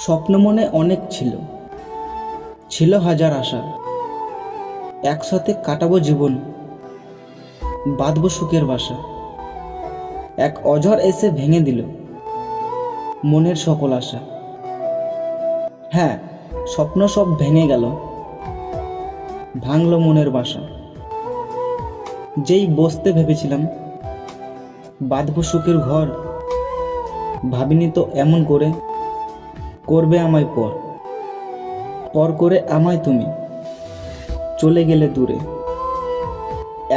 স্বপ্ন মনে অনেক ছিল, ছিল হাজার আশা। একসাথে কাটাবো জীবন, বাঁধবো সুখের বাসা। এক অঝড় এসে ভেঙে দিল মনের সকল আশা। হ্যাঁ, স্বপ্ন সব ভেঙে গেল, ভাঙলো মনের বাসা। যেই বসতে ভেবেছিলাম বাঁধবো সুখের ঘর, ভাবিনি তো এমন করে করবে আমায় পর। পর করে আমায় তুমি চলে গেলে দূরে।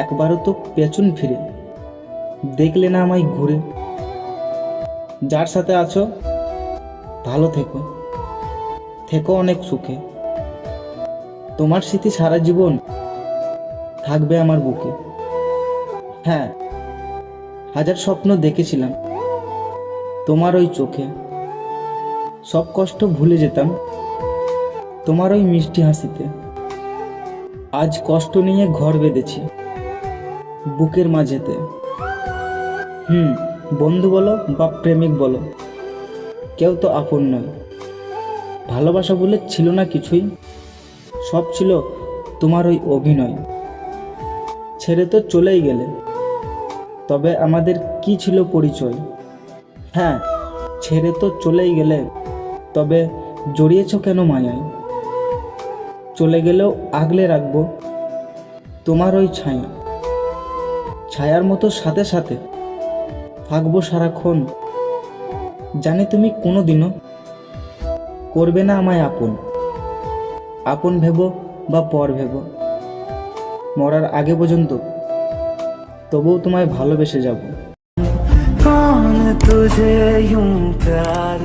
একবারও তো পেছন ফিরে দেখলে না আমায় ঘুরে। যার সাথে আছো ভালো থেকো, থেকো অনেক সুখে। তোমার স্মৃতি সারা জীবন থাকবে আমার বুকে। হ্যাঁ, হাজার স্বপ্ন দেখেছিলাম তোমার ওই চোখে। সব কষ্ট ভুলে যেতাম তোমার ওই মিষ্টি হাসিতে। আজ কষ্ট নিয়ে ঘর বেঁধেছি বুকের মাঝেতে। বন্ধু বলো বা প্রেমিক বলো, কেউ তো আপন নয়। ভালোবাসা বলে ছিল না কিছুই, সব ছিল তোমার ওই অভিনয়। ছেড়ে তো চলেই গেলে, তবে আমাদের কি ছিল পরিচয়। হ্যাঁ, ছেড়ে তো চলেই গেলে, তবে জড়িয়েছ কেন মায়ায়। চলে গেলেও আগলে রাখবো তোমার ওই ছায়া। ছায়ার মতো সাথে সাথে থাকবো সারাক্ষণ। জানি তুমি কোনোদিনও করবে না আমায় আপন। আপন ভেবো বা পর ভেবো, মরার আগে পর্যন্ত তবুও তোমায় ভালোবেসে যাব। कौन तुझे यूं प्यार